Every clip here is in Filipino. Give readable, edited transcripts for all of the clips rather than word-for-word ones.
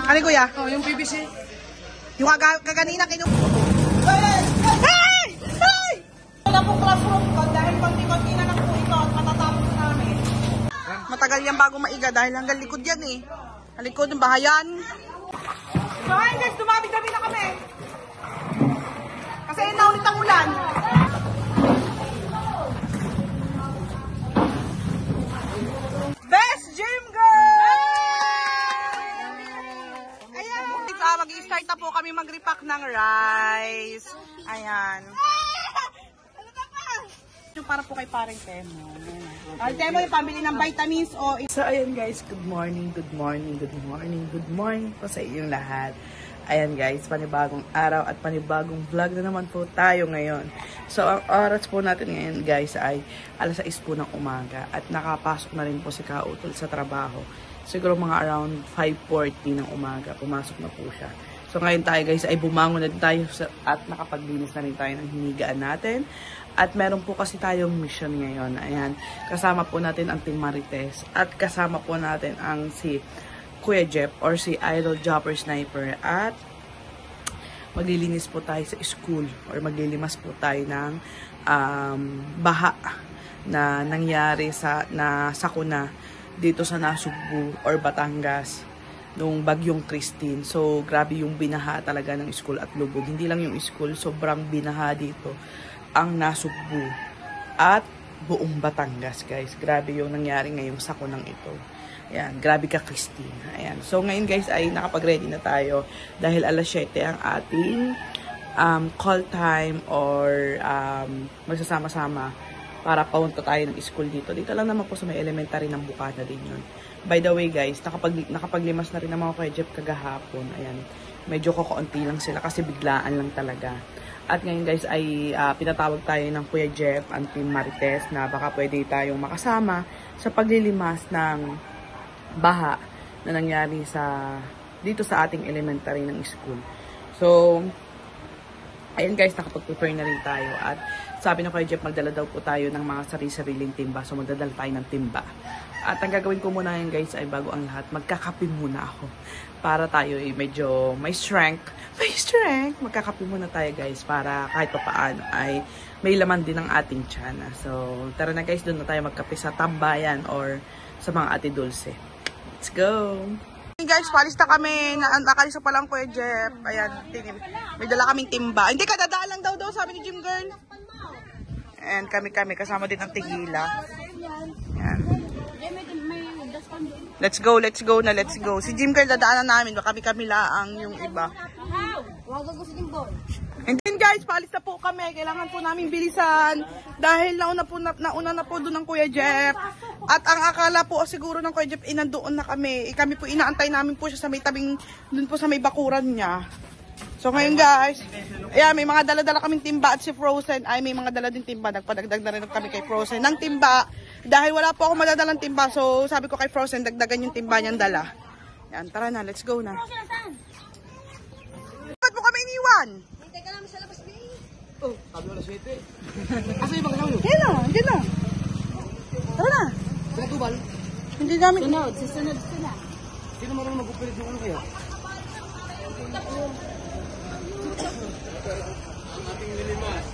Ano kuya? Oh, yung PVC. Yung kaganina Hey! Hey! Wala pong classroom ko dahil konti-konti na lang po ito at matatapos namin. Matagal yan bago maiga dahil hanggang likod yan eh. Ang likod ng bahayan. So ayun guys, dumabi-dabi na kami. Kasi yun na ulit ang ulan. Best gym girl! Ayan. Mag-i-start na po kami mag-repack ng rice. Ayan. Yung para po kay parang Temo. Parang Temo yung pambili ng vitamins o... So ayan guys, good morning po sa inyong lahat. Ayan guys, panibagong araw at panibagong vlog na naman po tayo ngayon. So ang oras po natin ngayon guys ay alas 6 po ng umaga at nakapasok na rin po si Kautol sa trabaho. Siguro mga around 5:40 ng umaga, pumasok na po siya. So ngayon tayo guys ay bumangon na tayo at nakapaglinis na rin tayo ng hinigaan natin. At meron po kasi tayong mission ngayon. Ayan, kasama po natin ang Team Marites at kasama po natin ang si Kuya Jeff or si Idol Jumper Sniper. At maglilinis po tayo sa school or maglilimas po tayo ng baha na nangyari sa sakuna dito sa Nasugbu or Batangas nung bagyong Christine. So grabe yung binaha talaga ng school at lubog. Hindi lang yung school, sobrang binaha dito ang Nasugbu at buong Batangas guys. Grabe yung nangyari ngayong sakunang ito. Ayan, grabe ka Christine. Ayan. So ngayon guys ay nakapag-ready na tayo dahil alas 7 ang ating call time or magsasama-sama para paunta tayo ng school dito. Dito lang naman po sa may elementary ng Bukana din yun. By the way guys, nakapaglimas na rin ng mga Kuya Jeff kagahapon. Ayan, medyo kukunti lang sila kasi biglaan lang talaga. At ngayon guys ay pinatawag tayo ng Kuya Jeff, ang Team Marites, na baka pwede tayong makasama sa paglilimas ng baha na nangyari dito sa ating elementary ng school. So, ayun guys, nakapag-prepare na rin tayo. At sabi ng Kuya Jeff, magdala daw po tayo ng mga sarili-sariling timba. So, magdadala tayo ng timba. At ang gagawin ko muna ngayon guys ay bago ang lahat, magkakape muna ako. Para tayo ay medyo may strength. Magkakape muna tayo guys para kahit pa paano ay may laman din ang ating tiyan. So, tara na guys, doon na tayo magkape sa tambayan or sa mga Ate Dulce. Let's go! Hey guys, palis na kami. Nakalis pa lang Kuya Jeff. Ayan, may dala kaming timba. Hindi ka, dadaan lang daw sabi ni Gym Girl. And kami kasama din ang Tigila. Ayan. Let's go na. Si Gym Girl dadaanan namin. Kami laang yung iba. And then guys, paalis na po kami. Kailangan po namin bilisan. Dahil nauna na po doon ng Kuya Jeff. At ang akala po siguro ng Kuya Jeff, nandoon na kami. Kami po inaantay namin po siya sa may tabing, doon po sa may bakuran niya. So ngayon guys, ayan, may mga dala-dala kaming timba at si Frozen ay may mga dala din timba. Nagpadagdag na rin kami kay Frozen ng timba. Dahil wala po ako madadalang timba, so sabi ko kay Frozen, dagdagan yung timba niyang dala. Yan, tara na, let's go na. Ba't mo kami iniwan? Hintay ka namin sa labas, babe. Oh, sabi ko na 7. Asa yung mga Yan na, hindi na. Tara na. Sila tubal? Hindi namin. Susunod sila. Sino marunong magpupilit yung ano kaya? Ang ating nilimas.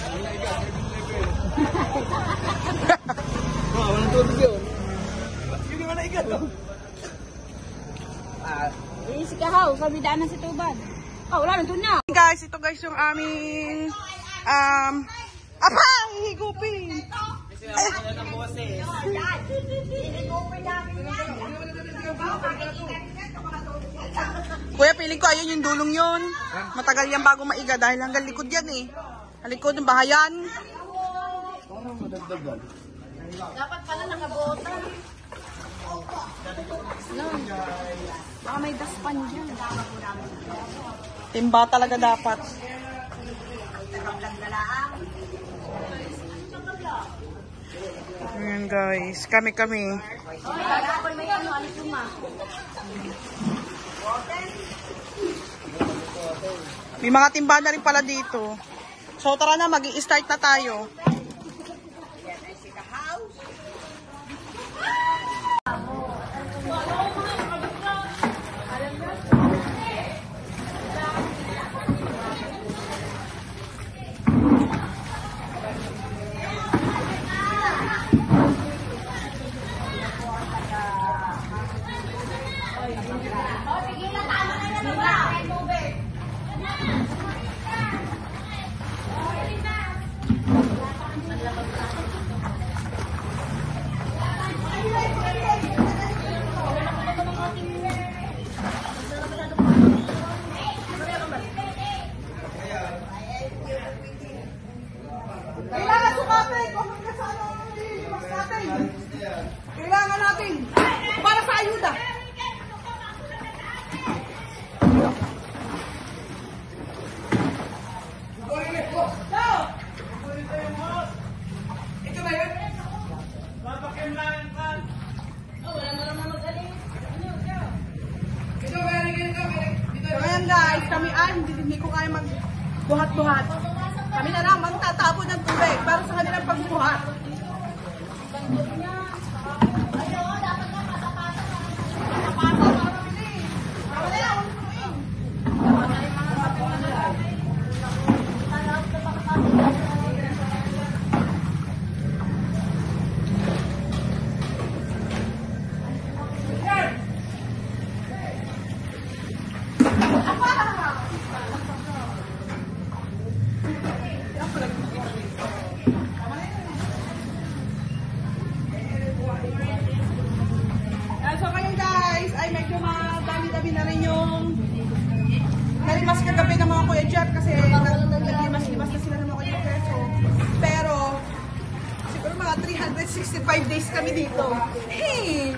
Ang naigas, walang tubig yun. Yun yung naigas. Si Kahaw, sabi daanan si Tuban. Wala nandun na. Guys, ito guys yung aming hihigupin. Kuya, piling ko ayun yung dulong yun. Matagal yan bago maiga dahil hanggang likod yan eh. Ang likod ng bahayan. Dapat pala nakabota. Baka may daspan dyan. Timba talaga dapat. Ayan guys, kami. May ano, alis luma. May mga timba na rin pala dito. So tara na, mag-i-start na tayo. Kailangan sumapit kung hanggang saan ang nililimas natin. Kailangan natin para sa ayuda. Ito ba yun? Ito ba yun? So ayan guys, kami ay hindi ko kaya magbuhat-buhat. Kami na lang magtatapon ng tubig para sa kanilang pagbuhat. So ngayon guys, ay medyo madami-dami na rin yung nalimas kagabi ng mga Kuya Jeff kasi naglimas-limas na sila ng mga Kuya Jeff. Pero siguro mga 365 days kami dito. Hey!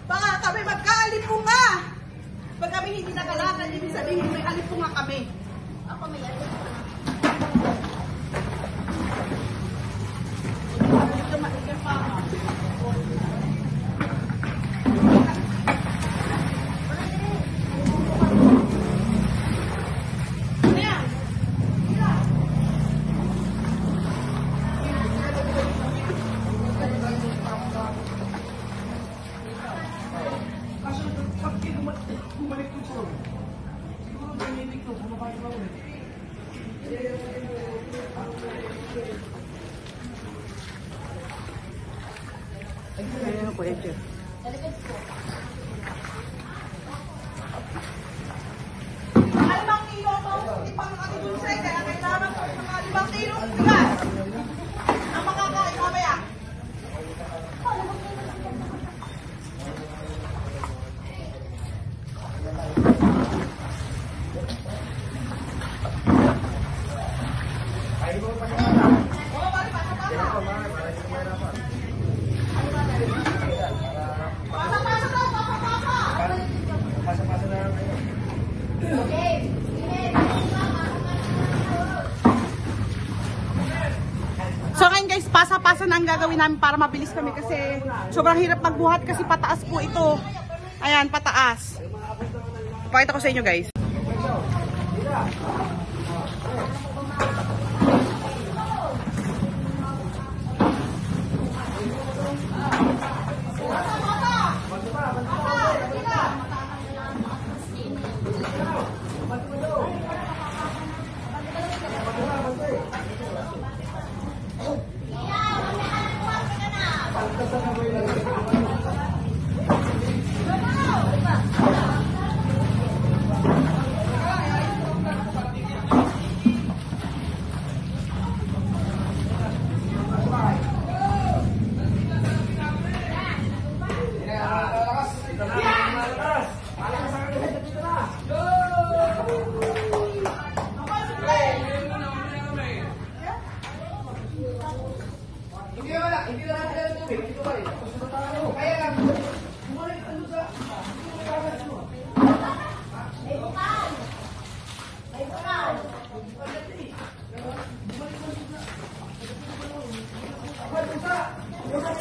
Baka kami magkaalipunga. Pag kami hindi nakalakad, ibig sabihin may alipunga kami. Ako may alipunga. Ayun, Kuya Jeff. Alimang kilo to, hindi pa makatibusay, kaya kailangan mga 5 kilo bigas ang makakain mamaya. So ngayon guys, pasa-pasa na ang gagawin namin para mabilis kami kasi sobrang hirap magbuhat kasi pataas po ito. Ayan, pataas. Pakita ko sa inyo guys.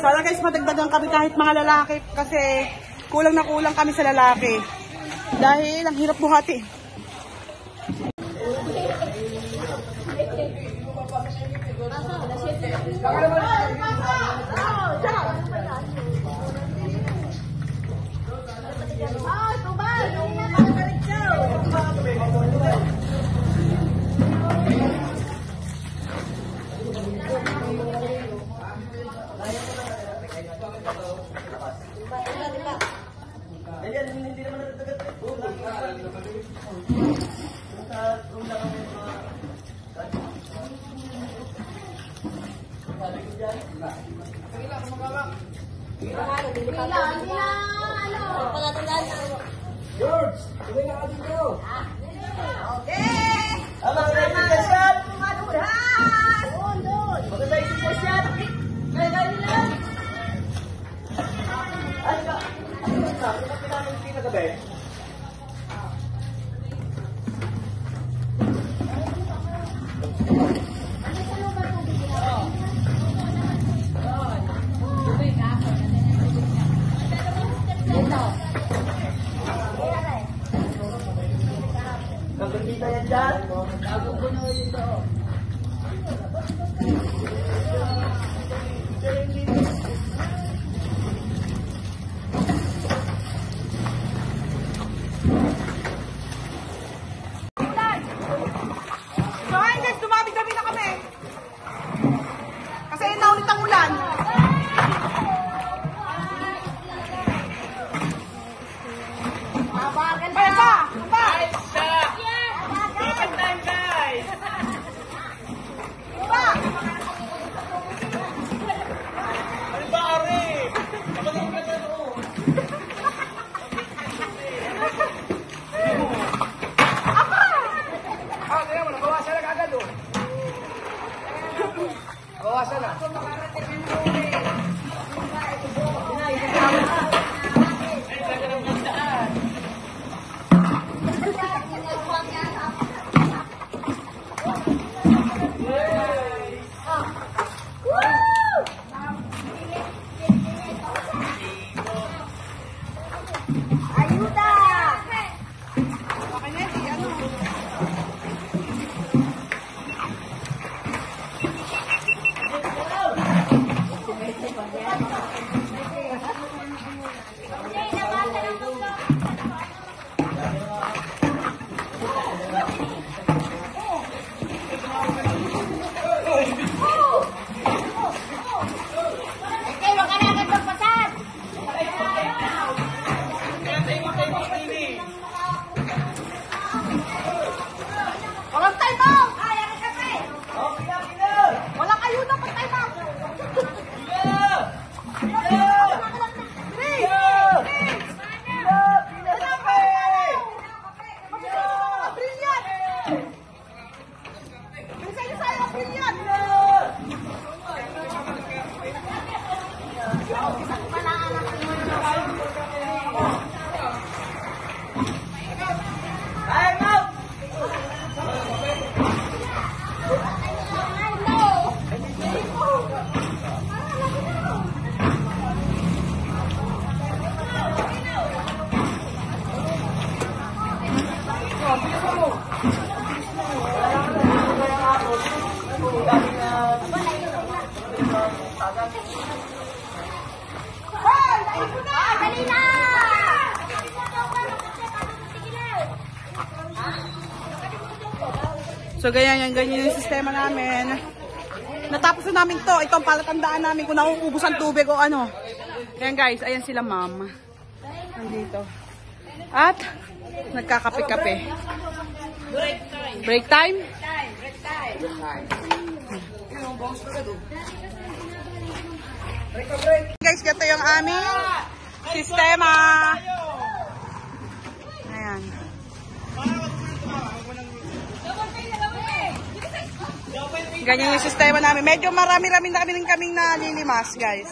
Sana guys, madagdagan kami kahit mga lalaki kasi kulang na kulang kami sa lalaki. Dahil ang hirap buhati. So ayun guys, dumami-dami na kami. Kasi naulit ang ulan. Kaya pa! Pa! Walang time out! Walang ayuda pag time out! So ganyan yung sistema namin. Natapos na namin to. Ito ang palatandaan namin kung nauubos ang tubig o ano. Ayan guys, ayan sila ma'am. Nandito. At nagkakape-kape. Break time? Break time. Guys, ganito yung aming sistema. Ayan. Ganyan yung sistema namin. Medyo marami-rami na kaming nalilimas, guys.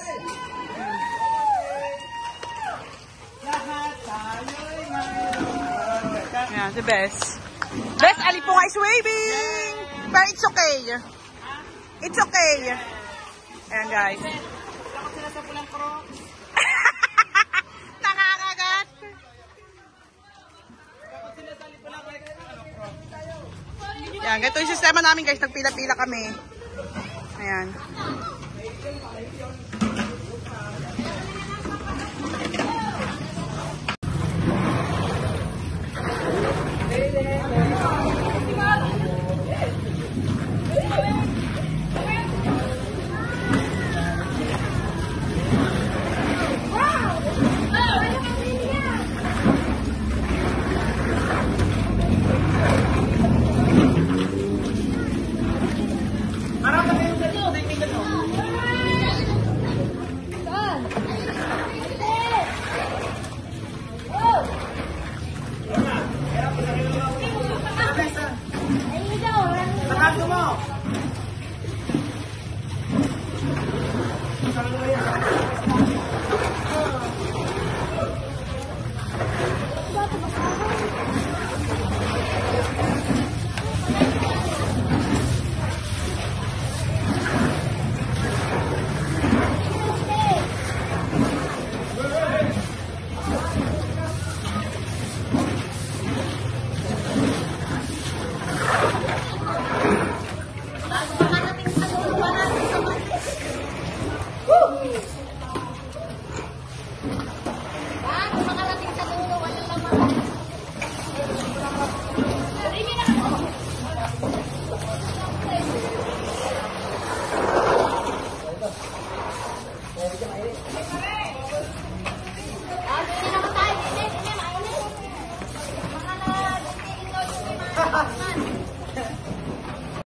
Ayan, si Bess. Bess, Alipunga is waving! But it's okay. It's okay. Ayan, guys. Nakakagat. Ayan, ganito yung sistema namin, guys. Nagpila-pila kami. Ayan.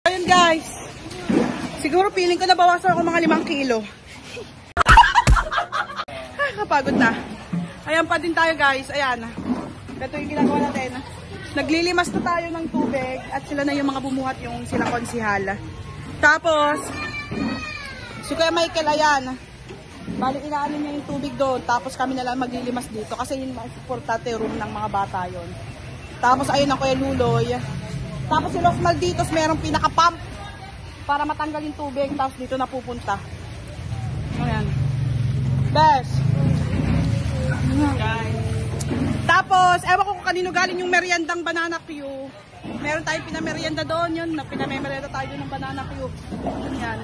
Ayun guys. Siguro feeling ko nabawasan ako mga 5 kilo. Napagod na. Ayan pa din tayo guys. Ayan. Ito yung ginagawa natin. Naglilimas na tayo ng tubig at sila na yung mga bumuhat yung silang konsihala. Tapos, si Kuya Michael, ayan. Bali, inaano niya yung tubig doon. Tapos kami na lang maglilimas dito kasi yun ang importante room ng mga bata yon. Tapos ayun ang Kuya Luloy. Tapos si Los Malditos merong pinaka-pump para matanggal yung tubig. Tapos dito na pupunta. Ayan. Best. Tapos, ewan ko kung kanino galing yung meriendang banana Q. Meron tayong pinamerienda doon yun. Pinamerienda tayo doon ng banana Q. Ayan.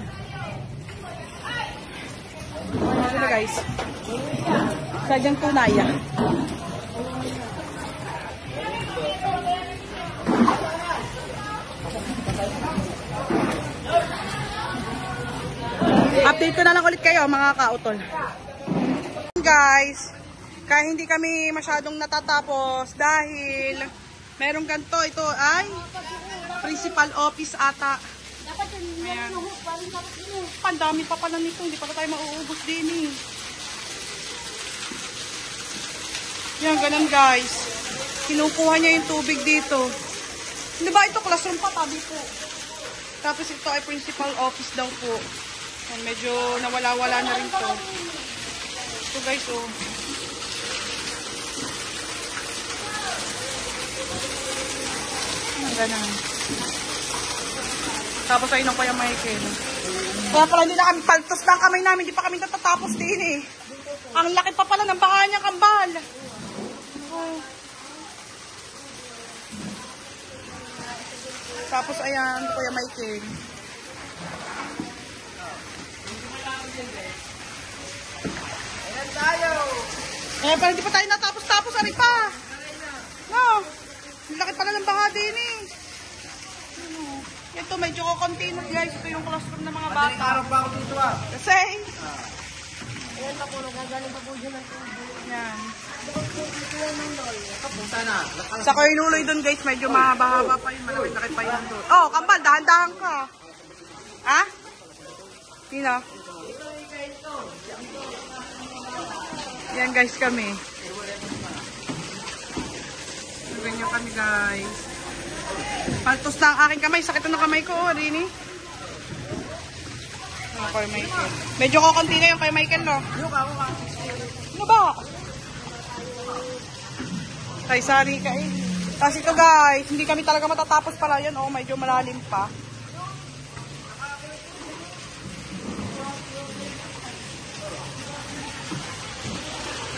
Ayan na guys. Sadyang tunay. Update ko na lang ulit kayo mga kautol. Guys, kaya hindi kami masyadong natatapos dahil merong ganito. Ito ay principal office ata. Ayan. Pandami pa pala nito. Hindi pa tayo mauubos din eh. Yan, ganun guys. Kinukuha niya yung tubig dito. Hindi ba ito classroom pa? Tabi po. Tapos ito ay principal office daw po. Yan, medyo nawala-wala na rin to. Ito guys, oh. Yan, ganun. Tapos ayun ang Kuya Michael. Kaya pala hindi na kami paltos lang kamay namin. Hindi pa kami natatapos din eh. Ang laki pa pala ng baha niyang kambal. Oh. Tapos ayan, Kuya Michael. Ayan tayo. Eh, parang hindi pa tayo natapos-tapos. Ari pa. No. Ang laki pala ng baha din eh. Ito, medyo ko-container guys. Ito yung classroom ng mga bata. Madaling araw pa ako dito ah. Kasi, ayan pa po, nagagaling pa po dyan ng tubig. Yan. Kapunta na. Sa Kuya Luloy doon guys, medyo mahaba-haba pa yun. Malaki-laki pa yun doon. Oh, kambal, dahan-dahan ka. Ha? Sino? Yan guys kami. Ganyan kami guys. Paltos na ang aking kamay. Sakit na kamay ko, Rini. Oh, Kuya Michael. Medyo kukunti na yung Kuya Michael, no? Ano ba? Ay, sorry ka eh. Tapos ito guys, hindi kami talaga matatapos pala yan. Oh, medyo malalim pa.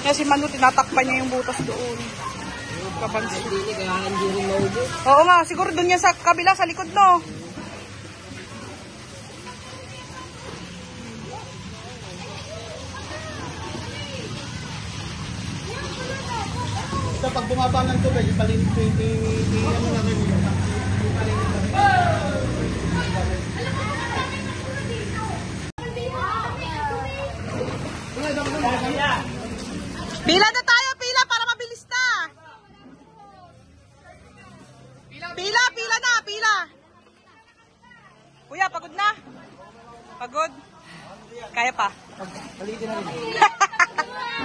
Kasi Manu, tinatakpan niya yung butas doon. Kapansin. Oo nga, siguro doon yan sa kabila, sa likod, no? So, pag bumaba ng tubig, ipalinig ko yung ano na rin yun. Pila na tayo, pila para mabilis na. Pila na, pila. Kuya, pagod na? Pagod? Kaya pa? Palitin na rin.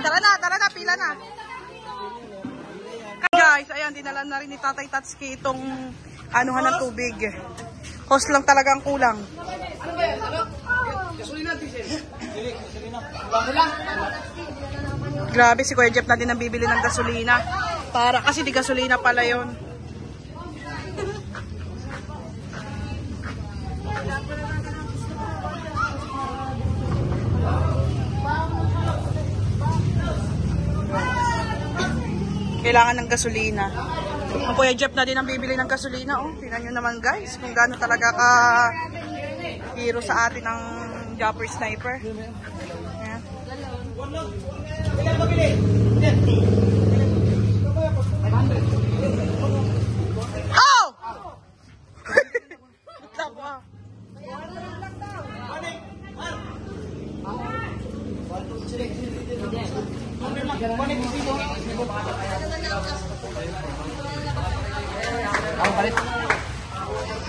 Tara na, pila na. Guys, ayan, dinala na rin ni Tatay Tatsuki itong anuhan ng tubig. Host lang talaga ang kulang. Grabe, si Kuya Jeff na din ang bibili ng gasolina. Para kasi di gasolina pala yon. Kailangan ng gasolina. Ang Kuya Jeff na din ang bibili ng gasolina. Oh, tingnan nyo naman guys kung gaano talaga ka hero sa atin ng Jumper Sniper. Ayan. Oh! Tawa.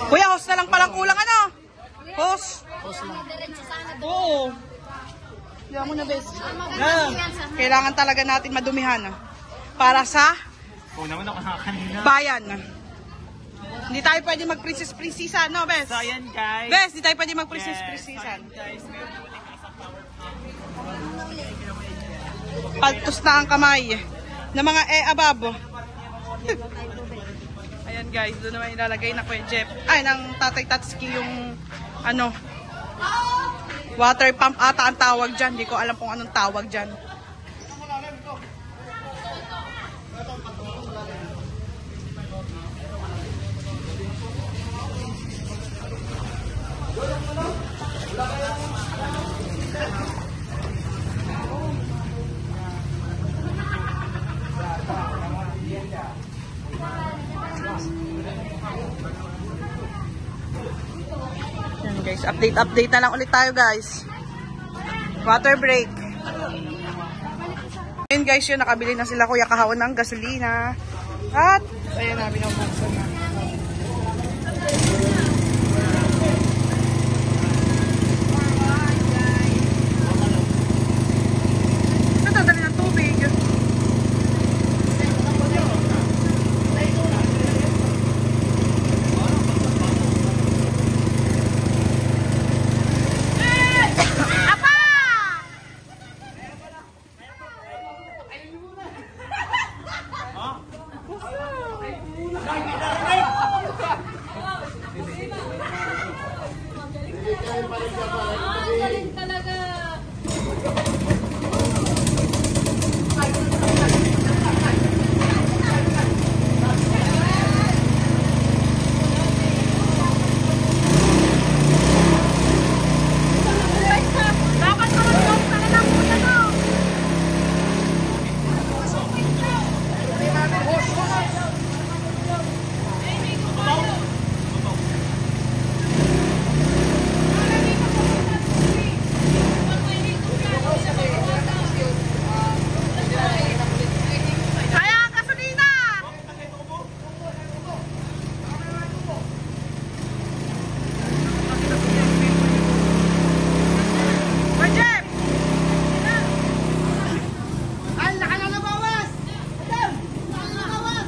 Kuya, host na lang palang kulang ano? Host? Oo. Diyan mo na, best. Kailangan talaga natin madumihan. Para sa bayan. Hindi tayo pwede mag-princess-princessan, no, best? So, ayan guys. Best, hindi tayo pwede mag-princess-princessan. Paltos na ang kamay ng mga ababo. Ayan guys, doon naman ilalagay na Kuya Jeff. Ay, ng Tatay Tatsuki yung ano, water pump ata ang tawag dyan. Hindi ko alam kung anong tawag dyan. Yan guys, update na lang ulit tayo guys. Water break. Ayun guys, yun nakabili na sila Kuya Kahawon ng gasolina. At ayan na, binubuksan na. Natadali ng tubig. Galing talaga. Dapat marunong talaga po na to. Kaya ang gasolina! Kuya Jeff! Ay, nakalalabawas! Madam! Nakalalabawas!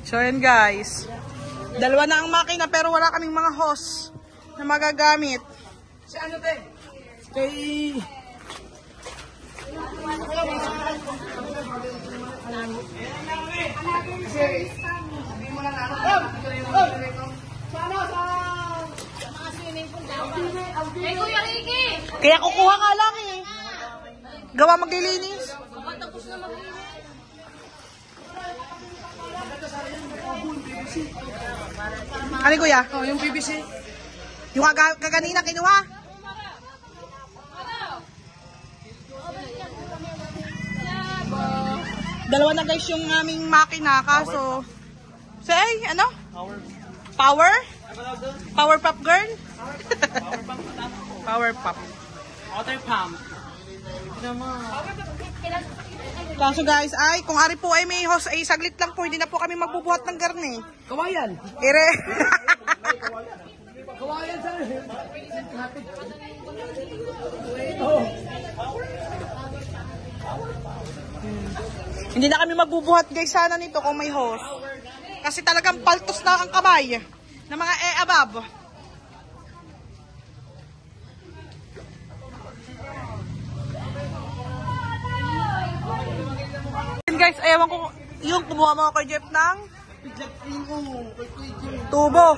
So yun guys, dalawa na ang makina pero wala kaming mga hose na magagamit. Si ano te? Kay... Hey, Kuya Ricky! Kaya kukuha ka lang eh. Gawa maglilinis. Tapos na mag-inis. Ano kuya? Oh, yung PVC. Yung kaganina kinuha? Dalawa na guys yung aming makina kaso say ano? Power? Power pop girl? Power pop. Water pump. Kaso guys, ay kung ari po ay may hose ay saglit lang po, hindi na po kami magbubuhat ng garne. Kawayan. Ire. Kawayan sa Hindi na kami magbubuhat guys sana nito kung may hose. Kasi talagang paltos na ang kamay ng mga abab. Guys, ayawan ko yung kumuha mga kay Jeff ng tubo.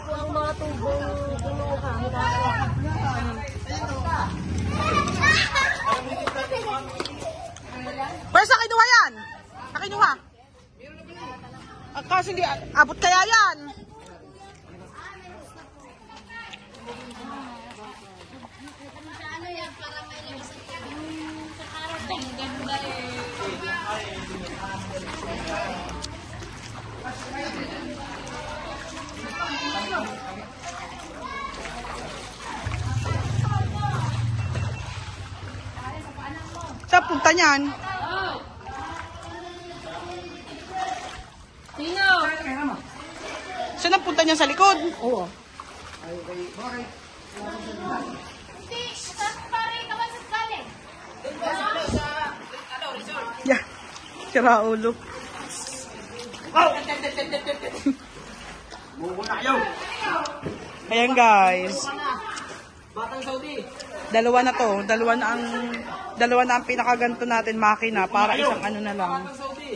Pwede sa kinuha yan? Sa kinuha? Kasi hindi, abot kaya yan? Saan punta niyan? Saan ang punta niyan sa likod? Oo. Yeah. Sira ulo. Ayan guys. Dalawa na to. Dalawa na ang pinakaganto natin makina para isang ano na lang.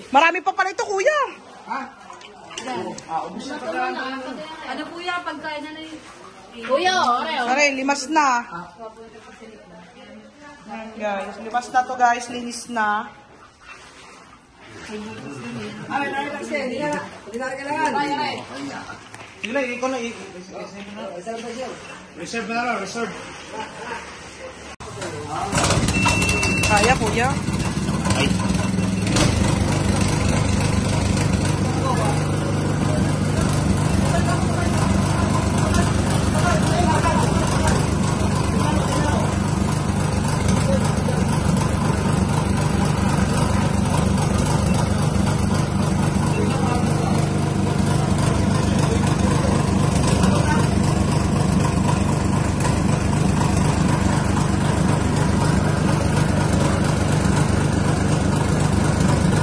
Marami pa pala ito kuya. Ano kuya, pagkain na yun? Kuya, oreo. Sorry, limas na. Ayan guys, limas na to guys, linis na. Sige lang, ikaw na. Reserve na lang, reserve. Kaya kuya.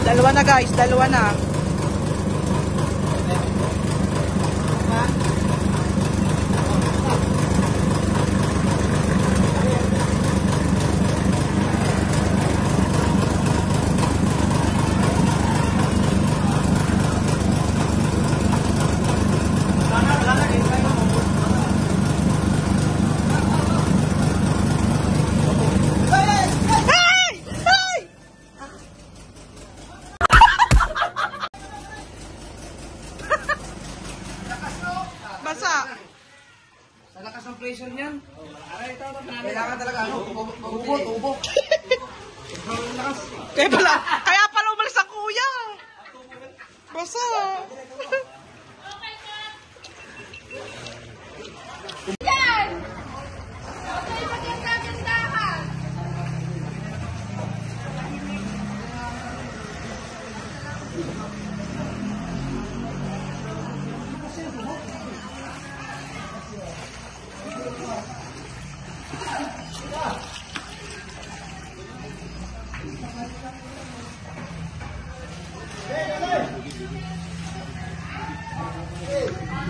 Dalawa na guys, dalawa na. Basa. Sa lakas ng pressure niyan. Kailangan talaga ano, tubo. Kaya pala umalis ang kuya. Basa.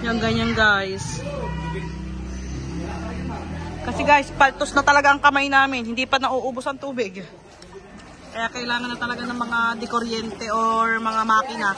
Yung ganyan guys. Kasi guys, paltos na talaga ang kamay namin. Hindi pa nauubos ang tubig. Kaya kailangan na talaga ng mga dekuryente or mga makina.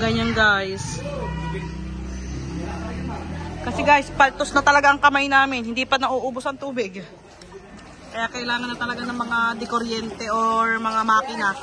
ganyan guys. Kasi guys, paltos na talaga ang kamay namin. Hindi pa nauubos ang tubig. Kaya kailangan na talaga ng mga dekuryente or mga makina.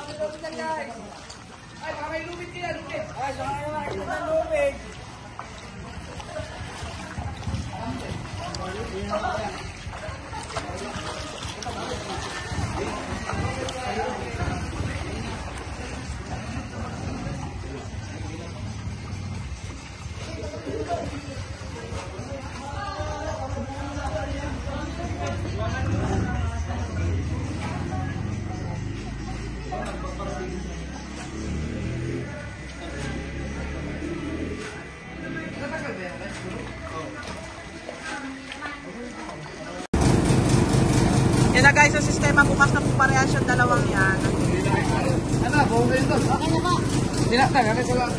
Yan na guys, ang sistema bukas na po parehas yung dalawang yan. Ano, buong kayo doon. Okay na ba? Tinaktan, kasi sa lahat.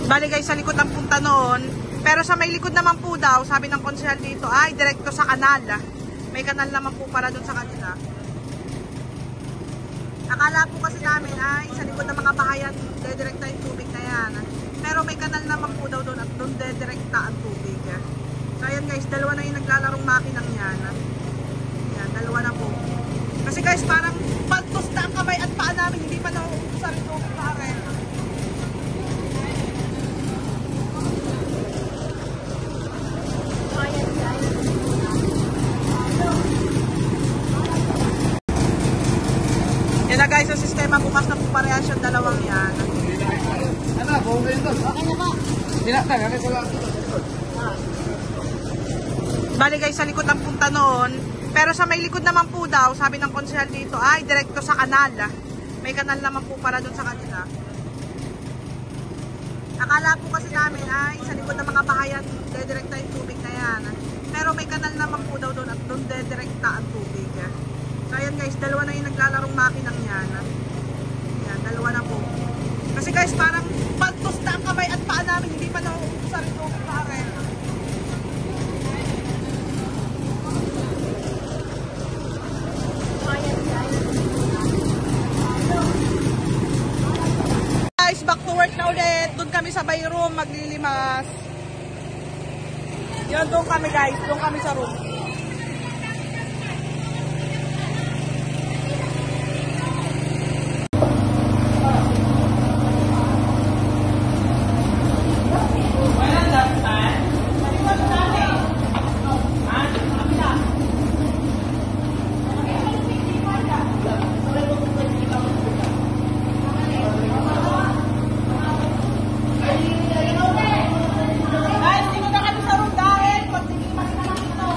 Bali guys, sa likod ang punta noon. Pero sa may likod naman po daw, sabi ng konsehal dito, ay direkto sa kanal. May kanal naman po para dun sa kanila. Akala po kasi namin ay sa likod ng mga bahayan, dedirekta yung tubig na yan. Pero may kanal naman po daw doon at doon dedirekta ang tubig. So ayan guys, dalawa na yung naglalarong makinang yan. Yan, dalawa na po. Kasi guys, parang pantos na ang kamay at paa namin, hindi pa nauubos sa tubig pare. Yan na guys, ang sistema bukas na po parehas yung dalawang yan. Ano, buong kayo doon. Okay na ba? Tinaktan, kasi sa lahat. Bali guys, sa likod ang punta noon. Pero sa may likod naman po daw, sabi ng konsehal dito, ay direkto sa kanal. May kanal naman po para dun sa kanila. Akala po kasi namin ay sa likod ng mga bahayan, dedirekta yung tubig na yan. Pero may kanal naman po daw doon at doon dedirekta ang tubig. So ayan guys, dalawa na yung naglalarong makinang yan. Yan, dalawa na po. Kasi guys, parang pantos na ang kamay at paa namin, hindi pa nauubos sa tubig pare. Guys, back to work na ulit. Doon kami sa bay room, maglilimas. Yan, doon kami guys. Doon kami sa room. Guys, dito na kami sa room dahil pag nilimas na lang ito.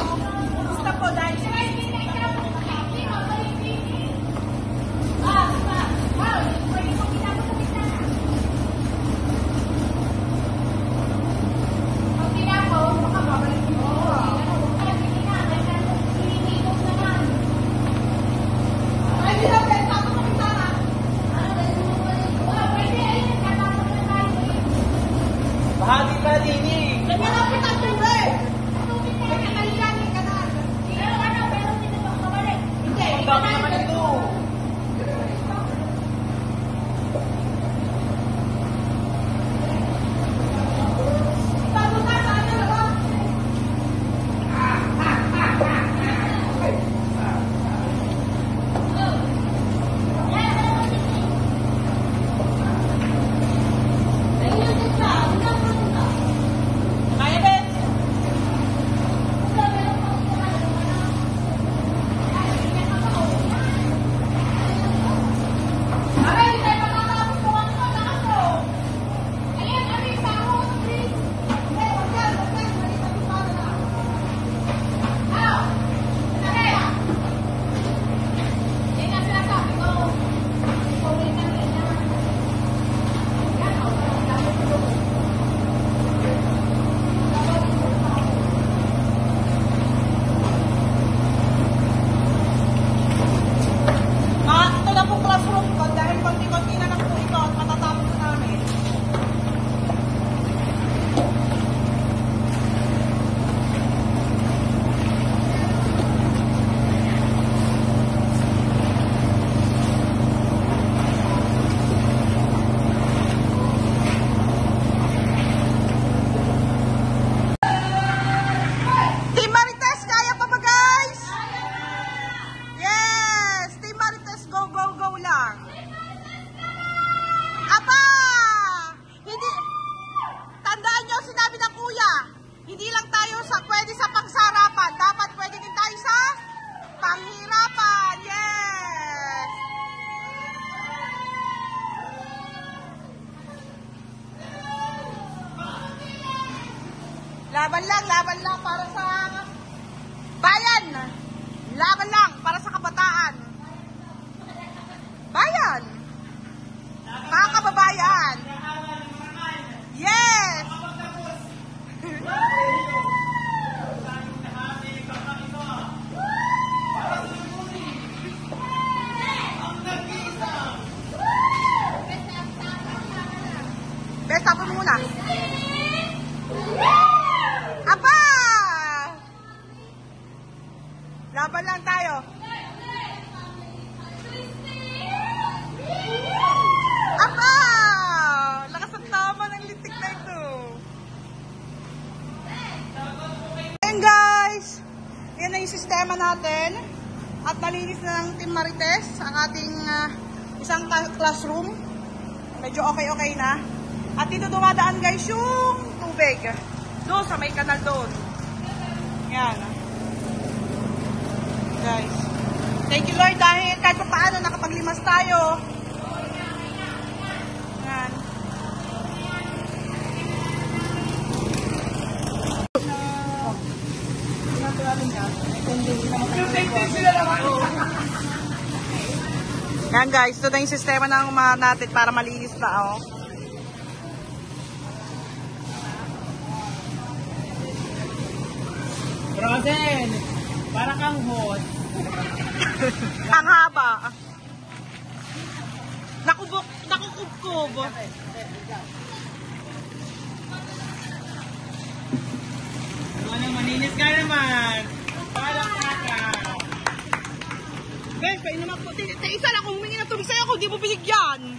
Laban lang para sa bayan. Laban lang para sa kabataan. Bayan. Mga kababayan. Yes. Best tapon mo muna. Aba! Laban lang tayo. Aba! Lakas ang tama ng litik na ito. Ayan guys. Yan na yung sistema natin. At nalinis na ng Team Marites ang ating isang classroom. Medyo okay na. At dito dumadaan guys yung tubig. Doon sa may kanal doon. Yan. Guys. Thank you Lord dahil kahit pa paano nakapaglimas tayo. Yan. Yan guys. Ito na yung sistema ng natin para malinis na. Oh. Rosen, para kang hot. Ang haba. Nakukubkub. Ano, maninis ka naman. Para ka. Guys, painom ako. Isa lang kung humingi ng tubig sa'yo ako, di mo binigyan.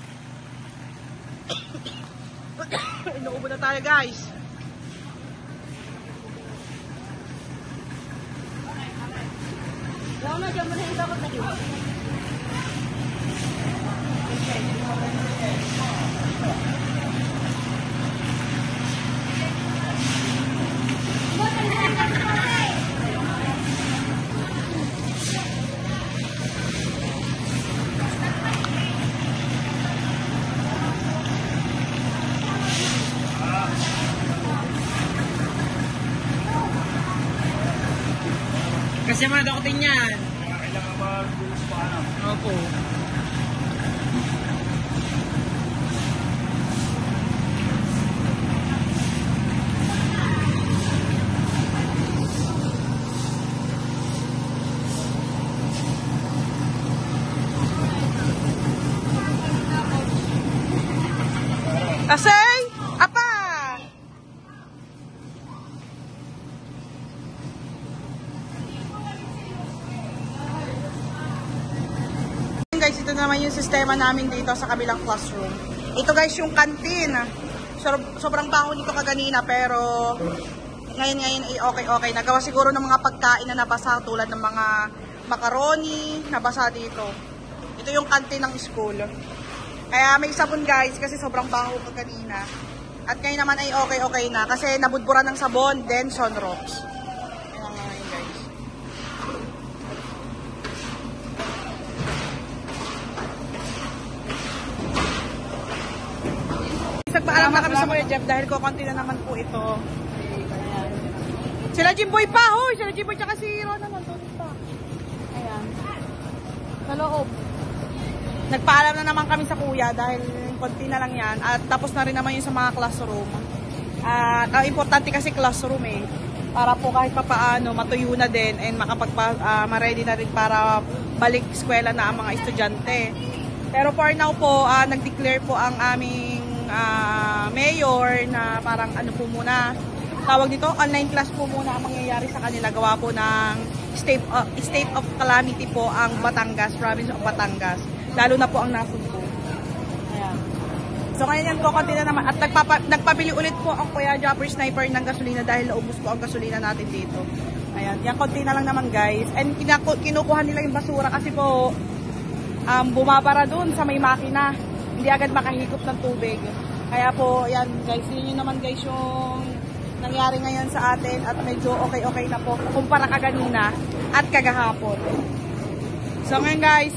Inuubo na tayo guys. Kasi mga dakotin yan. Kailangan mag-bulos pa ano? Opo. Kasi, apa? Guys, ito naman yung sistema namin dito sa kabilang classroom. Ito guys yung canteen. Sobrang baho nito kaganina pero ngayon ay okay. Nagawa siguro ng mga pagkain na nabasa tulad ng mga macaroni, nabasa dito. Ito yung canteen ng school. Kaya may sabon guys kasi sobrang baho kaganina. At ngayon naman ay okay na kasi nabudburan ng sabon, then sunrocks. Ayan nga yun guys. Nagpaalam na kami sa Kuya Jeff dahil kukunti na naman po ito. Ayan. Sila Jimboy pa, hoy! Sila Jimboy tsaka si Rona nandun pa. Ayan. Sa loob. Nagpaalam na naman kami sa kuya dahil konti na lang yan. At tapos na rin naman yun sa mga classroom. At ang importante kasi classroom eh. Para po kahit pa paano matuyo na din and ma-ready na rin para balik eskwela na ang mga estudyante. Pero for now po, nag-declare po ang aming mayor na parang ano po muna, tawag dito, online class po muna ang mangyayari sa kanila. Gawa po ng state of calamity po ang Batangas, province of Batangas. Lalo na po ang nasod po. Ayan. So ngayon yan po, konti na naman. At nagpabili ulit po ang Kuya Jopper Sniper ng gasolina dahil naubos po ang gasolina natin dito. Ayan. Yan, konti na lang naman guys. And kinukuha nila yung basura kasi po bumabara dun sa may makina. Hindi agad makahigop ng tubig. Kaya po, yan guys. Yun naman guys yung nangyari ngayon sa atin. At medyo okay na po. Kumpara kaganina at kagahapon. So ngayon guys,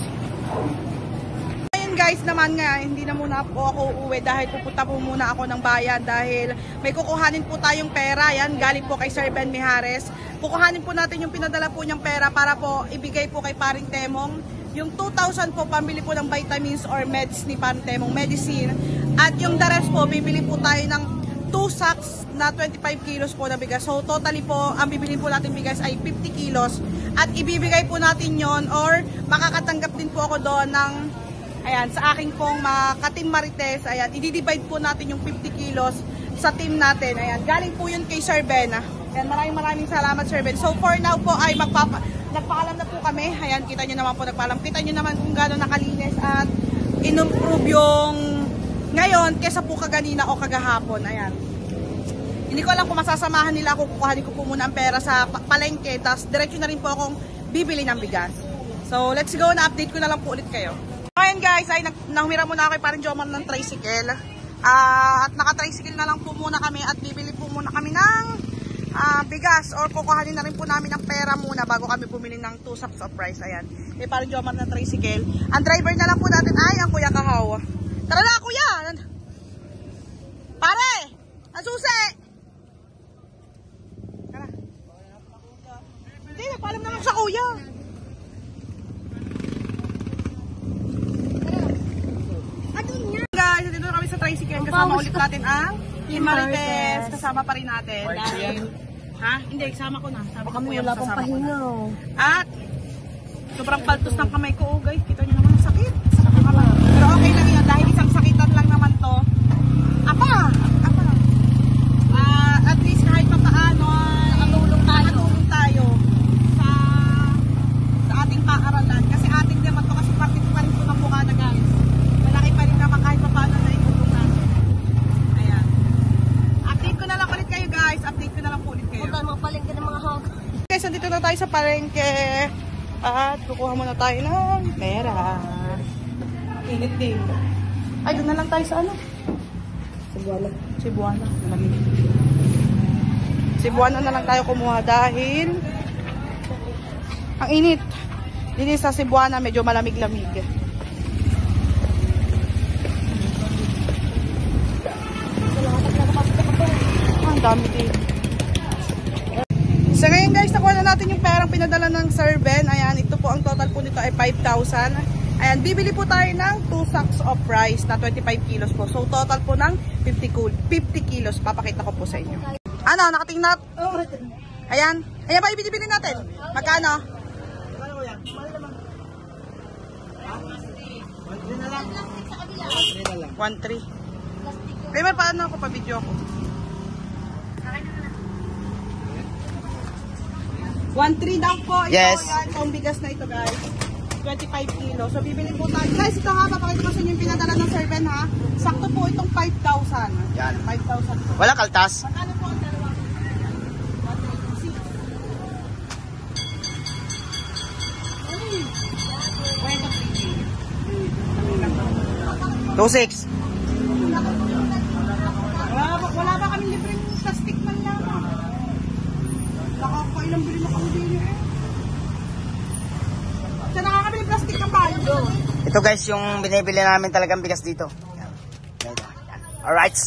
ngayon guys naman nga, hindi na muna po ako uuwi dahil pupunta po muna ako ng bayan dahil may kukuhanin po tayong pera. Yan, galing po kay Sir Ben Mijares. Kukuhanin po natin yung pinadala po niyang pera para po ibigay po kay Paring Temong. Yung 2,000 po, pambili po ng vitamins or meds ni Paring Temong, medicine. At yung the rest po, bibili po tayo ng 2 sacks na 25 kilos po na bigas. So totally po, ang bibili po natin bigas ay 50 kilos. At ibibigay po natin yon or makakatanggap din po ako doon ng, ayan, sa aking pong ka-team Marites. Ayan, i-divide po natin yung 50 kilos sa team natin. Ayan, galing po yun kay Sir Ben. Ayan, maraming salamat Sir Ben. So for now po ay nagpaalam na po kami. Ayan, kita nyo naman po nagpaalam. Kita nyo naman kung gano'n nakalinis at in-improve yung ngayon kesa po kaganina o kagahapon. Ayan. Hindi ko alam kung masasamahan nila ako, kukuhanin ko po muna ang pera sa palengke, tapos diretso na rin po akong bibili ng bigas. So let's go, na-update ko na lang po ulit kayo. Ngayon guys, ay nahumira muna ako kay Paring Jomar ng tricycle. At naka-tricycle na lang po muna kami at bibili po muna kami ng bigas or kukuhanin na rin po namin ng pera muna bago kami bumili ng 2 sacks of rice. Ayan, kay Paring Jomar ng tricycle. Ang driver na lang po natin ay ang Kuya Kahaw. Tara na kuya! Pare! Ang susi! Tara. Hindi, nagpaalam naman sa kuya. Guys, dito na kami sa tricycle. Kasama ulit natin ang Team Marites. Kasama pa rin natin. Dahil, ha? Hindi, kasama ko na. Sabi ko kuya, kasama ko na. At, sobrang paltos ng kamay ko. Oh, guys, kita nyo naman ang sakit. Pero okay lang yan. Dahil isang sakitan lang naman to. At least kahit pa paano, nakatulong tayo sa ating paaralan. Kasi ating naman to, kasi parte pa rin po ng mukha na guys. Malaki pa rin naman kahit pa paano na itulong natin. Ayan. Update ko na lang ulit kayo guys. Update ko na lang po ulit kayo. Punta mo palengke ng mga hog. Guys, nandito na tayo sa palengke. At kukuha muna tayo ng pera. Init din. Ay, doon na lang tayo sa ano? Cebuana. Cebuana na lang tayo kumuha dahil ang init. Dito sa Cebuana medyo malamig-lamig. Ang dami din. So ngayon guys, nakuha na natin yung perang pinadala ng Sir Ben. Ayan, ito po ang total po nito ay 5,000. Ayan, bibili po tayo ng 2 sacks of rice na 25 kilos po. So total po ng 50 kilos. Papakita ko po sa inyo. Ano, nakatingin na? Ayan. Ayan ba ibibili natin? Magkano? 1.3. Kaya paano ako pa-video ako? 1.3 daw po. Ito, Yes. Yan, ang bigas na ito guys. 25 kilo. So bibili po tayo. Guys, ito ha, papakita ko sa inyo yung pinadala ng Sir Ben ha. Sakto po itong 5,000. Yan. 5,000 po. Wala kaltas. Magkano po ang dalawa? 2.6. Wala ba kami libreng plastic man lang? Nakakailang bili na kami din eh. Sa nakakabili plastic ng bayo. Ito guys, yung binibili namin talagang bigas dito. Yan. Alright.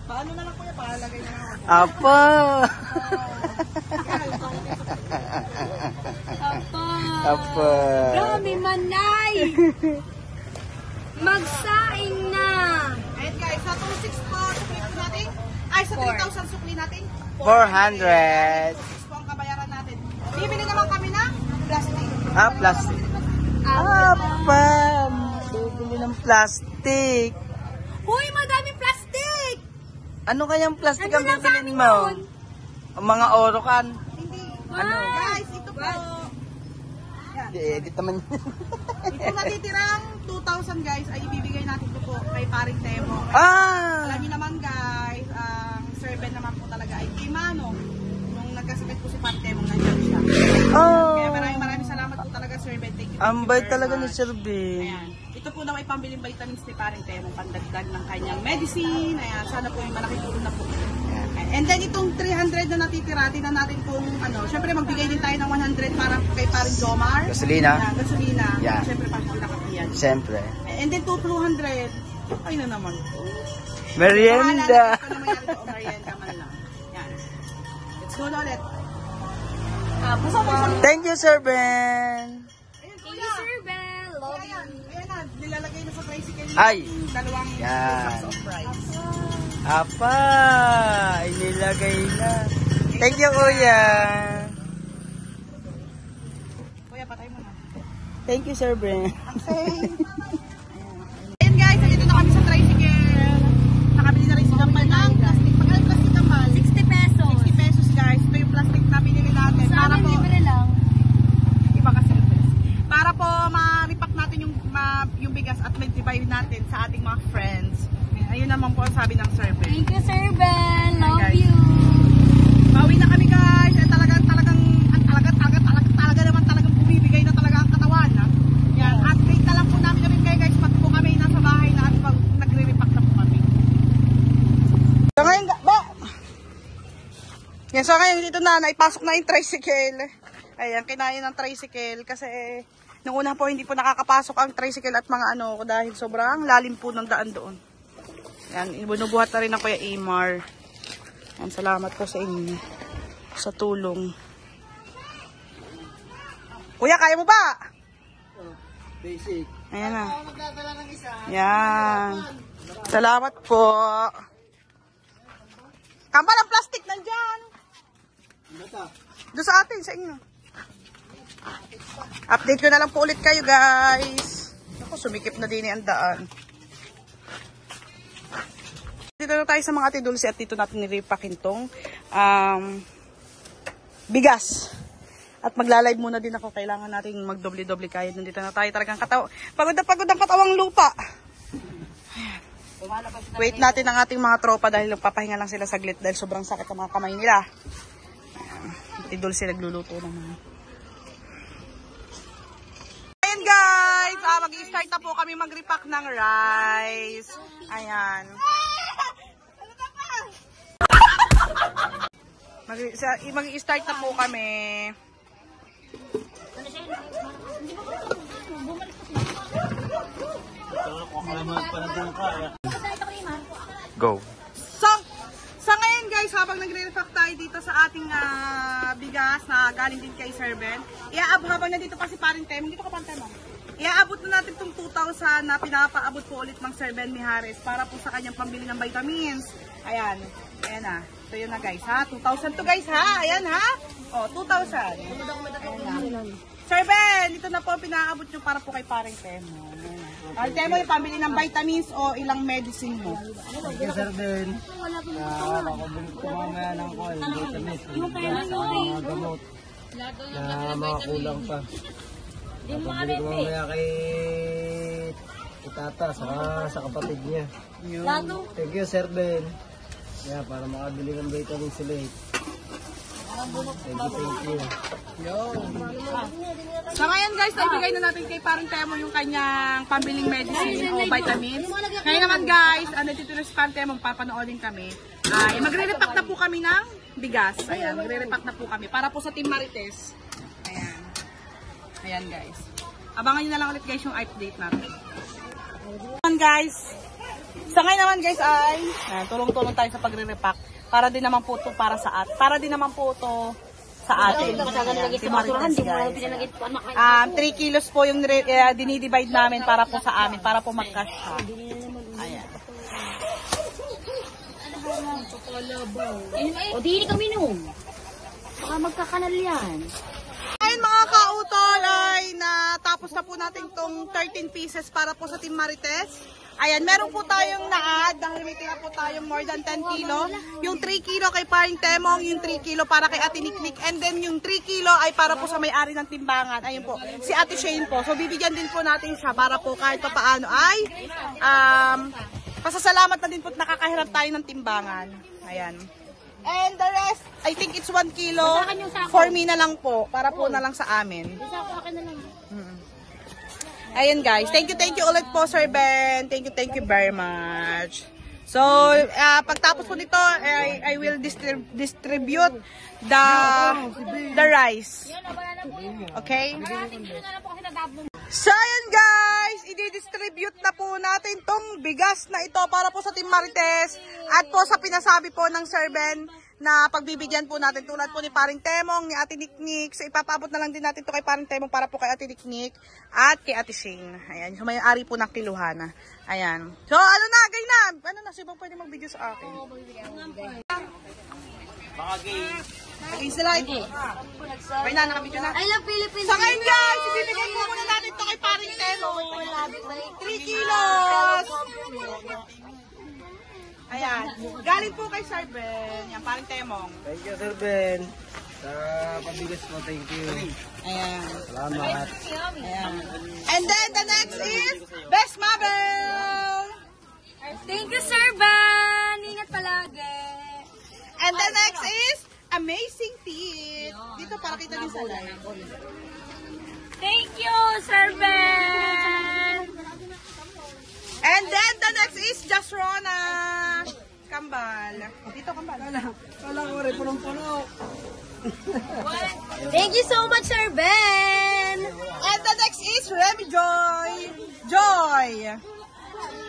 Paano na lang kuya? Palagay na lang ako. Apa. Apa. Dami manay! Magsaing na! Ayan guys, sa 2,600 po, sukli po natin. Ay, sa 3,000 sukli natin. 400. 2,600 po ang kabayaran natin. Bibili naman kami ng plastic. Ah, plastic. Apa. Bibili ng plastic. Uy, madaming plastic! Ano kayang plastic Ano ang na bibilin kami mo? yun? Ang mga orokan. Hindi. Ano? Guys, ito po. Yan. I-edit naman. Ito natitirang 2,000 guys ay ibibigay natin ito po kay Paring Temo. Ah! Alam niyo naman guys, ang Sir Ben naman po talaga ay kay Mano. Nung nagkasakit po si Paring Temo, nandiyan siya. Oh! Kaya maraming salamat po talaga Sir Ben. Thank you. Ang Thank you bait very talaga ni much. Sir Ben. Ayan. Ito po daw ay pambiling vitamins ni Paring Temo, pandagdag ng kanyang medicine. Ayan, sana po yung malaking tulong na po. And then itong 300 na natitira, tingnan natin kung ano. Syempre magbigay din tayo ng 100 para kay Paring Jomar. Gasolina. Ayan, gasolina. Yeah. Syempre pang pinakapiyan. Siyempre. And then 200. Ay na naman po. Merienda. Merienda man lang. Yan. Let's go na ulit. Thank you, Sir Ben. Thank you, Sir Bell. Love you. Ayan na, nilalagay na sa tricycle Ay. yung dalawang Yan. box of rice. Apa, inilagay na. Thank you, Kuya. Kuya, patay mo na. Thank you, Sir Ben. Okay. Ayan guys, nandito na kami sa tricycle. Nakabili na rin si Kampal ng plastic. Magkano yung plastic, Kampal? 60 pesos. 60 pesos guys. Ito yung plastic na binili natin. Sa Para amin, po, libre lang. iba kasi yung best. Para po ma-repack natin yung bigas at may divide natin sa ating mga friends. Ayun naman po ang sabi ng survey. Thank you, Sir Bell. Love guys. you. Bawi na kami guys. Talagang bumibigay na talaga ang katawan. Ha? Yan. At wait na lang po namin kami kayo guys. Pag po kami nasa bahay na at pag nagre-repack na po kami. So ngayon, yan, so ngayon dito na, naipasok na yung tricycle. Ayan, kinain ng tricycle kasi nung una po hindi po nakakapasok ang tricycle at mga ano dahil sobrang lalim po ng daan doon. Yan, ibunubuhat na rin ng Kuya Amar. Yan, salamat po sa inyo sa tulong. Kuya, kaya mo ba? Basic. Ayan na. Yan. Salamat po. Kampal ang plastic nandyan. Doon sa atin, sa inyo. Update ko na lang po ulit kayo guys. Ako, sumikip na din ang daan. Dito na tayo sa mga Ate Dulce at dito natin niripakin tong bigas. At magla-live muna din ako. Kailangan natin magdoble-doble kaya. Nandito na tayo talagang pagod na pagod ang katawang lupa. Wait natin ang ating mga tropa dahil papahinga lang sila saglit dahil sobrang sakit ang mga kamay nila. Ate Dulce nagluluto naman. Ayan guys, mag-i-start na po kami mag-repack ng rice. Ayan. Mag-i-start na po kami. Go. Sa ngayon guys, habang nagre-repack tayo dito sa ating bigas na galing din kay Sir Ben, habang nandito pa si Paring Tem, dito ka Paring Tem, iaabot na natin itong 2,000 na pinapaabot po ulit ng Sir Ben Mijares para po sa kanyang pambili ng vitamins. Ayan, ayan na. So yun na guys ha, 2,000 to guys ha, ayan ha. O, 2,000. Ayan na. Sir Ben, ito na po ang pinaabot nyo para po kay Paring Temo. Paring Temo, yung pambili ng vitamins o ilang medicine mo. Thank you, Sir Ben. Makakabalik ko mamaya ng call. Vitamins. Sa mga gamot. Na mga kulang pa. Makakabalik ko mamaya kay Tata sa kapatid niya. Thank you, Sir Ben. Yeah, para makabili ng vitamins sila eh. Thank you. So ngayon guys, naibigay na natin kay Paring Temo yung kanyang pambiling medicine o vitamins. Ngayon naman guys, dito na si Paring Temo, papanoodin kami. Magre-repack na po kami ng bigas. Ayan, magre-repack na po kami para po sa Team Marites. Ayan. Ayan guys. Abangan nyo na lang ulit guys yung update natin. Guys, sa ngayon naman guys ay tulong-tulong tayo sa pagre-repack para din naman po ito sa atin. Si Marites guys. 3 kilos po yung dinidivide namin para po sa amin, para po mag-cash siya. Ayan. O, di kami nung. Baka magkakanal yan. Ayun mga kautol ay natapos na po natin itong 13 pieces para po sa Team Marites. Ayan, meron po tayong na-add dahil may tira po tayong more than 10 kilo. Yung 3 kilo kay Paring Temong, yung 3 kilo para kay Ate Niknik, and then yung 3 kilo ay para po sa may-ari ng timbangan. Ayun po, si Ate Shane po. So bibigyan din po natin siya para po kahit pa paano ay pasasalamat na din po at nakakahiram tayo ng timbangan. Ayan. And the rest, I think it's 1 kilo for me na lang po, para po na lang sa amin. Ayan guys, thank you ulit po Sir Ben. Thank you very much. So, pagtapos po nito, I will distribute the rice. Okay? So yun guys, i-distribute na po natin tong bigas na ito para po sa Team Marites at po sa pinasabi po ng Sir Ben na pagbibigyan po natin tulad po ni Paring Temong, ni Ate Niknik. So ipapaabot na lang din natin to kay Paring Temong para po kay Ate Niknik at kay Ate Shane. Ayan, so may-ari po ng kiluhan. Ayan. So ano na, ganyan na. Ano na, sibang pwede mag-video sa akin. Okay, sila ito. Okay na, nakabidyo na. I love Philippines. So ngayon guys, ibibigay po muna natin ito kay Paring Temong. 3 kilos. Ayan. Galing po kay Sir Ben. Yan, Paring Temong. Thank you, Sir Ben. Sa pabigas mo, thank you. Ayan. Salamat. Ayan. And then the next is Best Mabel. Thank you, Sir Ben. Ingat palagi. And the next is Amazing Feet. Dito para kita din sa live. Thank you, Sir Ben. And then the next is Jasrona Kambal. Dito Kambal. Kala ko rin, punong-puno. Thank you so much, Sir Ben. And the next is Remy Joy. Joy.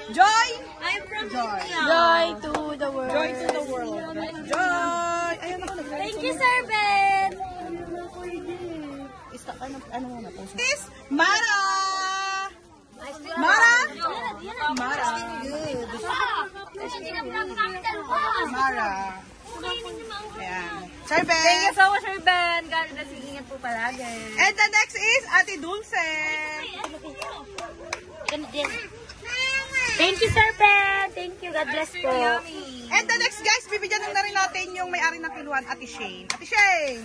Joy. I'm from Joy. Joy to the world. Joy to the world. Joy. Ayun ako. Thank you, Sir Ben. Ano na po? Is Mara. Mara. Mara. Mara. Ayan. Sir Ben. Thank you so much, Sir Ben. God bless you. Ingat po palagi. And the next is Ate Dulce. Thank you, Sir Ben. Thank you. God bless po. And the next guys, bibigyan na rin natin yung may-ari ng kiluhan, Ate Shane. Ate Shane.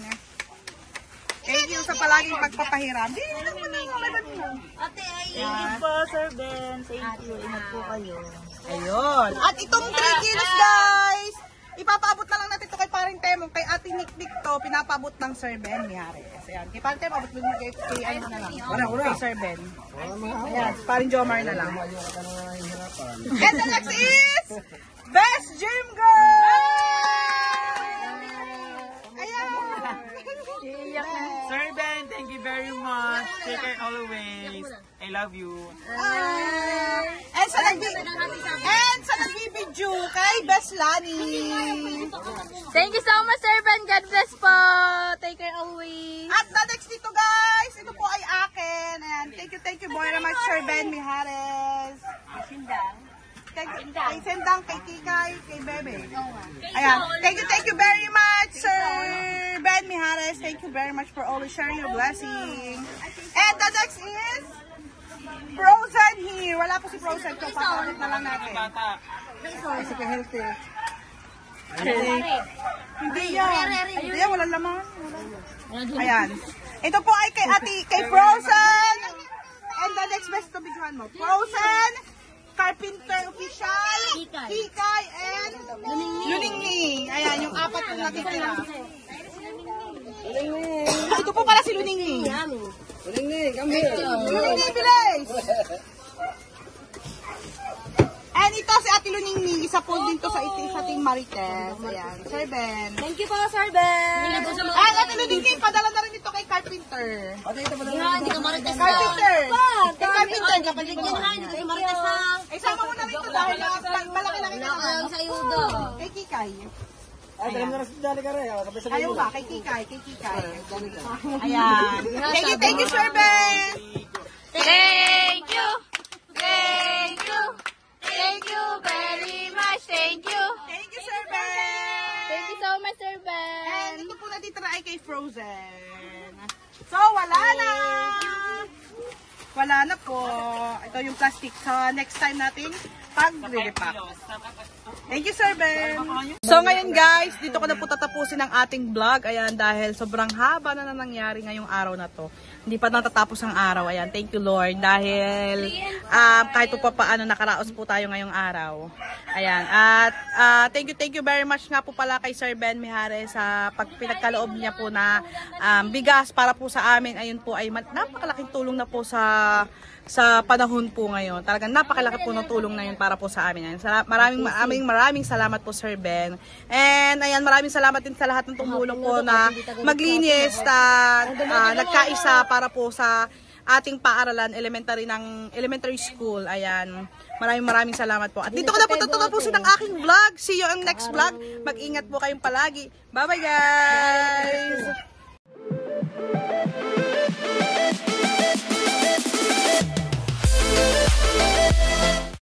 Thank you sa palaging pagpapahiram. Di naman na Ate, Thank you po, Sir Ben. Thank you. Ingat po kayo. Ayun. At itong 3 kilos guys, ipapaabot na lang natin ito kay Paring Temong. Kay Ate Niknik to, pinapaabot ng Sir Ben Mijares. Ayan. Kay Paring Temong, abot mo kay ano na lang. Kay Sir Ben. Ayan. Paring Jomar na lang. And the next is Best Gym Girl! Ayan. Sir Ben, thank you very much. Take care always. I love you. And sa nagbibidyo kay Best Lani. Thank you so much, Sir Ben. God bless po. Take care always. At the next dito guys, ito po ay akin. Ayan. Thank you very much Sir Ben Mijares. Kay Sendang, kay Kikay, kay Bebe. Ayan. Thank you very much Sir Ben Mijares. Thank you very much for always sharing your blessing. And the next is Frozen here. Wala po si Frozen. So, papakit na lang natin. Kasi ka-healthy. Hindi yan. Hindi yan, walang laman. Ayan. Ito po ay kay Frozen. And the next best to bigyan mo. Frozen, Carpenter Official, Kikay, and Luningning. Ayan, yung 4 na nakitira. Ito po pala si Luningning. Luningning, bilis! And ito si Ate Luningning, isa po din to sa Team Marites. Ayan, Sir Ben. Thank you po, Sir Ben. Ay, Ate Luningning, padala na rin ito kay Carpenter. Hindi ka marites na. Carpenter! Kay Carpenter, Kapatid niya na, hindi ka marites na. ay sama mo na rin ito dahil malaki-laki na naman. Sa yudo. Kay Kikay. Ay, dali na rin dali ka rin. Ayaw ba? Kay Kikay. Ayan. Thank you, Sir Ben. Thank you. Thank you. Thank you very much. Thank you. Thank you, Sir Ben. Thank you so much, Sir Ben. And ito po natitira ay kay Frozen. So, wala na. Wala na po. Ito yung plastic. So, next time natin pag-repack. Thank you, Sir Ben. So, ngayon guys, dito ko na po tatapusin ang ating vlog. Ayan, dahil sobrang haba na nangyari ngayong araw na to. Hindi pa natatapos ang araw. Ayan, thank you, Lord. Dahil kahit pa paano nakaraos po tayo ngayong araw. Ayan, at thank you very much nga po pala kay Sir Ben Mijares sa pagpinagkaloob niya po na bigas para po sa amin. Ayun po ay napakalaking tulong na po sa panahon po ngayon. Talagang napakalaki po ng tulong na yun para po sa amin. Maraming salamat po, Sir Ben. And ayan, maraming salamat din sa lahat ng tumulong po na maglinis, nagkaisa para po sa ating paaralan, elementary school. Ayan. Maraming salamat po. At dito ko na po tatapusin ang aking vlog. See you on next vlog. Mag-ingat po kayong palagi. Bye-bye guys!